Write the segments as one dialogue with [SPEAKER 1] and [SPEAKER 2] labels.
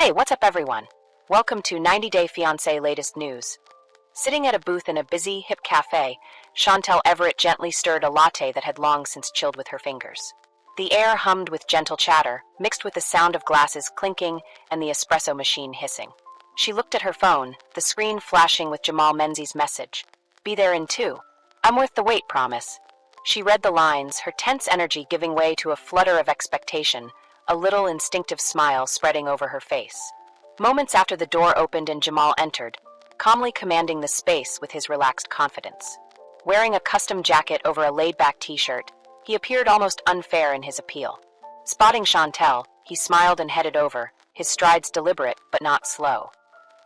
[SPEAKER 1] Hey, what's up, everyone? Welcome to 90 Day Fiancé latest news. Sitting at a booth in a busy, hip cafe, Chantel Everett gently stirred a latte that had long since chilled with her fingers. The air hummed with gentle chatter, mixed with the sound of glasses clinking and the espresso machine hissing. She looked at her phone, the screen flashing with Jamal Menzies' message. Be there in 2. I'm worth the wait, promise. She read the lines, her tense energy giving way to a flutter of expectation, a little instinctive smile spreading over her face. Moments after the door opened and Jamal entered, calmly commanding the space with his relaxed confidence. Wearing a custom jacket over a laid-back t-shirt, he appeared almost unfair in his appeal. Spotting Chantel, he smiled and headed over, his strides deliberate but not slow.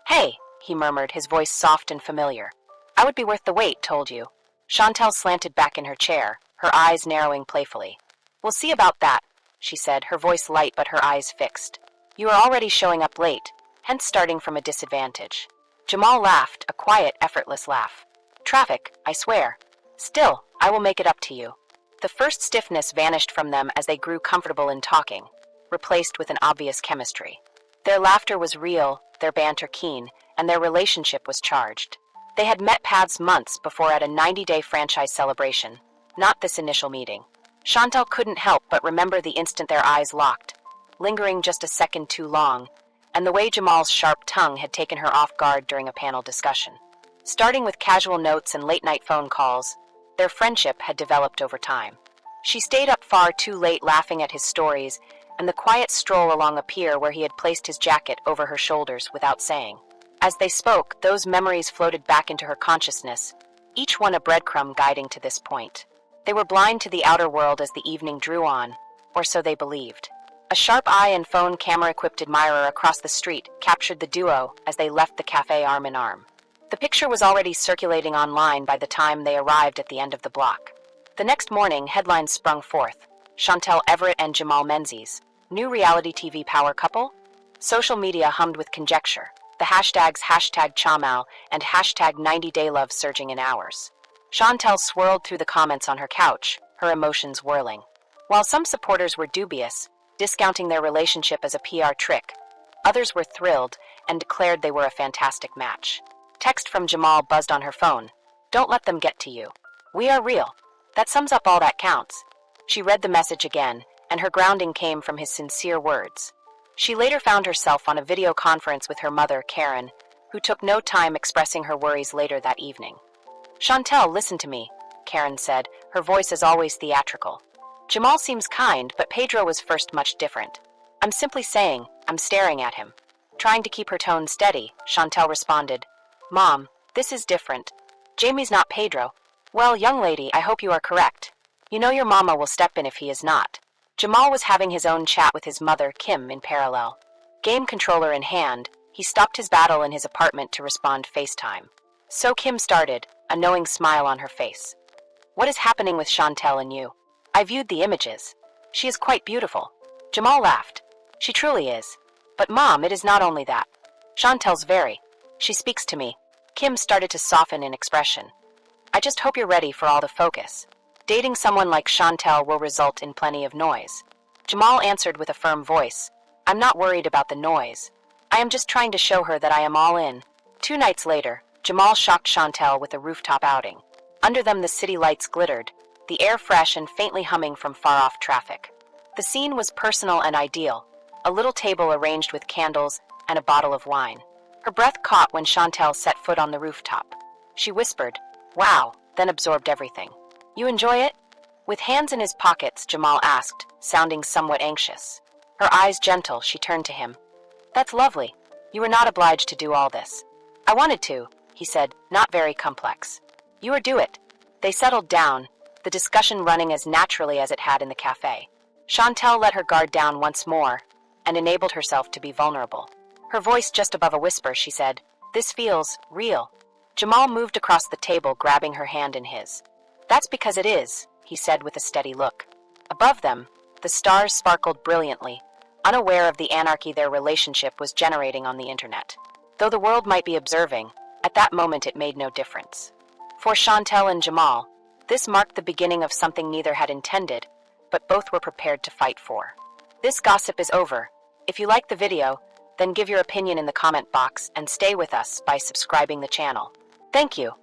[SPEAKER 1] Hey, he murmured, his voice soft and familiar. I would be worth the wait, told you. Chantel slanted back in her chair, her eyes narrowing playfully. We'll see about that, she said, her voice light but her eyes fixed. You are already showing up late, hence starting from a disadvantage. Jamal laughed, a quiet, effortless laugh. Traffic, I swear. Still, I will make it up to you. The first stiffness vanished from them as they grew comfortable in talking, replaced with an obvious chemistry. Their laughter was real, their banter keen, and their relationship was charged. They had met paths months before at a 90-day franchise celebration, not this initial meeting. Chantel couldn't help but remember the instant their eyes locked, lingering just a second too long, and the way Jamal's sharp tongue had taken her off guard during a panel discussion. Starting with casual notes and late-night phone calls, their friendship had developed over time. She stayed up far too late laughing at his stories and the quiet stroll along a pier where he had placed his jacket over her shoulders without saying. As they spoke, those memories floated back into her consciousness, each one a breadcrumb guiding to this point. They were blind to the outer world as the evening drew on, or so they believed. A sharp eye and phone camera-equipped admirer across the street captured the duo as they left the cafe arm in arm. The picture was already circulating online by the time they arrived at the end of the block. The next morning, headlines sprung forth. Chantel Everett and Jamal Menzies, new reality TV power couple? Social media hummed with conjecture, the hashtags #Chamal and #90daylove surging in hours. Chantel swirled through the comments on her couch, her emotions whirling. While some supporters were dubious, discounting their relationship as a PR trick, others were thrilled and declared they were a fantastic match. Text from Jamal buzzed on her phone. Don't let them get to you. We are real. That sums up all that counts. She read the message again, and her grounding came from his sincere words. She later found herself on a video conference with her mother, Karen, who took no time expressing her worries later that evening. Chantel, listen to me, Karen said, her voice as always theatrical. Jamal seems kind, but Pedro was first much different. I'm simply saying, I'm staring at him. Trying to keep her tone steady, Chantel responded, Mom, this is different. Jamie's not Pedro. Well, young lady, I hope you are correct. You know your mama will step in if he is not. Jamal was having his own chat with his mother, Kim, in parallel. Game controller in hand, he stopped his battle in his apartment to respond FaceTime. So Kim started, a knowing smile on her face. What is happening with Chantel and you? I viewed the images. She is quite beautiful. Jamal laughed. She truly is. But Mom, it is not only that. Chantel's very. She speaks to me. Kim started to soften in expression. I just hope you're ready for all the focus. Dating someone like Chantel will result in plenty of noise. Jamal answered with a firm voice. I'm not worried about the noise. I am just trying to show her that I am all in. 2 nights later, Jamal shocked Chantel with a rooftop outing. Under them the city lights glittered, the air fresh and faintly humming from far-off traffic. The scene was personal and ideal, a little table arranged with candles and a bottle of wine. Her breath caught when Chantel set foot on the rooftop. She whispered, Wow, then absorbed everything. You enjoy it? With hands in his pockets, Jamal asked, sounding somewhat anxious. Her eyes gentle, she turned to him. That's lovely. You were not obliged to do all this. I wanted to, he said, not very complex. You or do it. They settled down, the discussion running as naturally as it had in the cafe. Chantel let her guard down once more and enabled herself to be vulnerable. Her voice just above a whisper, she said, This feels real. Jamal moved across the table, grabbing her hand in his. That's because it is, he said with a steady look. Above them, the stars sparkled brilliantly, unaware of the anarchy their relationship was generating on the internet. Though the world might be observing, at that moment it made no difference. For Chantel and Jamal, this marked the beginning of something neither had intended, but both were prepared to fight for. This gossip is over. If you like the video, Then give your opinion in the comment box and stay with us by subscribing the channel. Thank you.